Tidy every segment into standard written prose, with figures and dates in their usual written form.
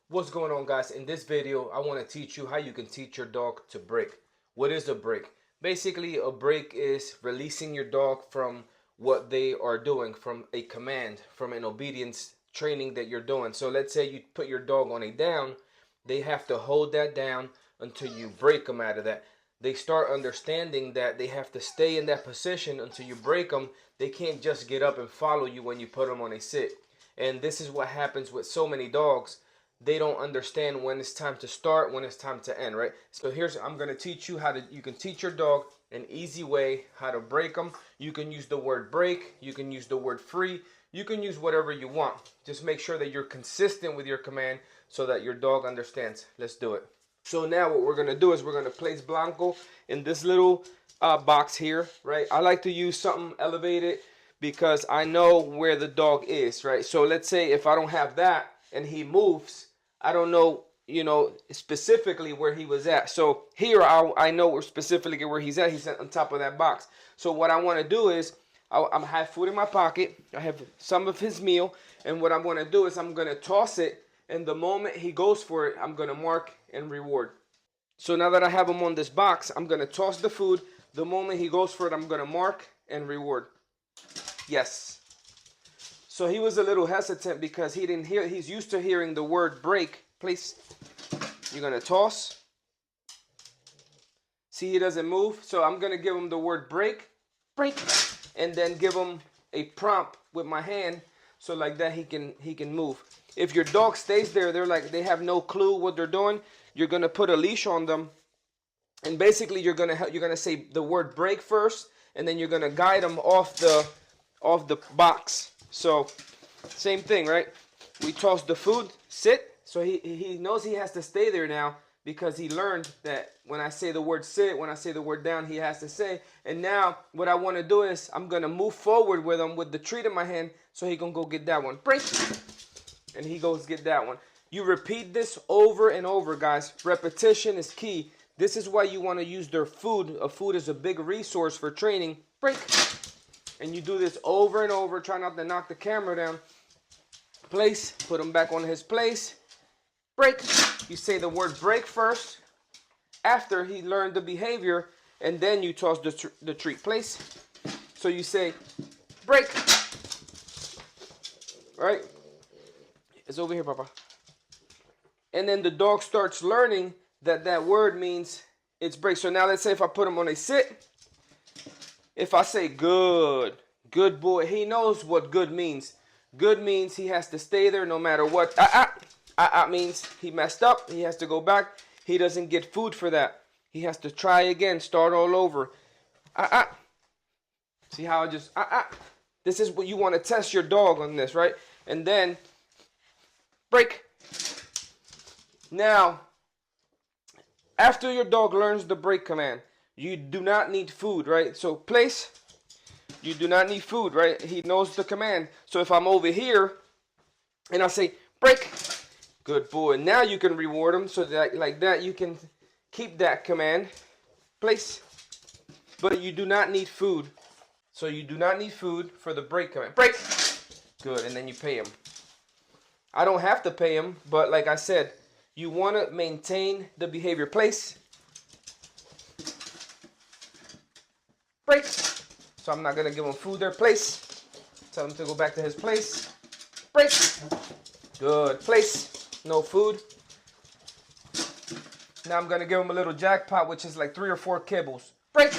What's going on, guys? In this video I want to teach you how you can teach your dog to break. What is a break? Basically, a break is releasing your dog from what they are doing, from a command, from an obedience training that you're doing. So let's say you put your dog on a down, they have to hold that down until you break them out of that. They start understanding that they have to stay in that position until you break them. They can't just get up and follow you when you put them on a sit. And this is what happens with so many dogs. They don't understand when it's time to start, when it's time to end, right? So I'm going to teach you you can teach your dog an easy way how to break them. You can use the word break, you can use the word free, you can use whatever you want. Just make sure that you're consistent with your command so that your dog understands. Let's do it. So now what we're going to do is we're going to place Blanco in this little box here, right? I like to use something elevated because I know where the dog is, right? So let's say if I don't have that and he moves, I don't know, specifically where he was at. So here I know specifically where he's at. He's on top of that box. So what I want to do is I have food in my pocket. I have some of his meal. And what I'm going to do is I'm going to toss it. And the moment he goes for it, I'm going to mark and reward. So now that I have him on this box, I'm going to toss the food. The moment he goes for it, I'm going to mark and reward. Yes. So he was a little hesitant because he's used to hearing the word break. Please. You're going to toss. See, he doesn't move. So I'm going to give him the word break, and then give him a prompt with my hand. So like that he can move. If your dog stays there, they have no clue what they're doing. You're going to put a leash on them. And basically you're going to say the word break first, and then you're going to guide them off the box. So same thing, right? We toss the food, sit. So he knows he has to stay there now because he learned that when I say the word sit, when I say the word down, he has to say. And now what I want to do is I'm going to move forward with him with the treat in my hand so he can go get that one. Break. And he goes get that one. You repeat this over and over, guys. Repetition is key. This is why you want to use their food. A food is a big resource for training. Break. And you do this over and over. Try not to knock the camera down. Place. Put him back on his place. Break. You say the word break first. After he learned the behavior. And then you toss the treat. Place. So you say break. Right? It's over here, Papa. And then the dog starts learning that word means it's break. So now let's say if I put him on a sit. If I say good boy, he knows what good means. Good means he has to stay there no matter what. Means he messed up. He has to go back. He doesn't get food for that. He has to try again, start all over. See how I just This is what you want to test your dog on this, right? And then break. Now, after your dog learns the break command, you do not need food, right? So place, you do not need food, right? He knows the command. So if I'm over here and I say break, good boy. Now you can reward him so that like that you can keep that command. Place. But you do not need food. So you do not need food for the break command. Break. Good, and then you pay him. I don't have to pay him, but like I said, you want to maintain the behavior. Place. Break. So I'm not going to give him food there. Place. Tell him to go back to his place. Break. Good. Place. No food. Now I'm going to give him a little jackpot, which is like 3 or 4 kibbles. Break.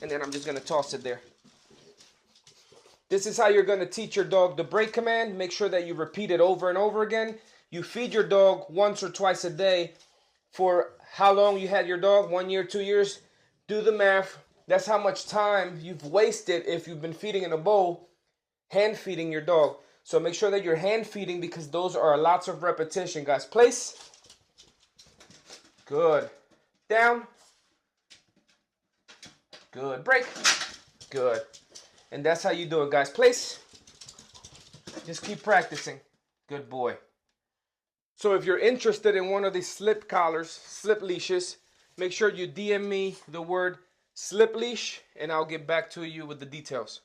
And then I'm just going to toss it there. This is how you're going to teach your dog the break command. Make sure that you repeat it over and over again. You feed your dog once or twice a day for how long you had your dog, 1 year, 2 years. Do the math. That's how much time you've wasted if you've been feeding in a bowl, hand feeding your dog. So make sure that you're hand feeding because those are lots of repetition, guys. Place. Good. Down. Good. Break. Good. And that's how you do it, guys. Place. Just keep practicing. Good boy. So if you're interested in one of these slip collars, slip leashes, make sure you DM me the word slip leash and I'll get back to you with the details.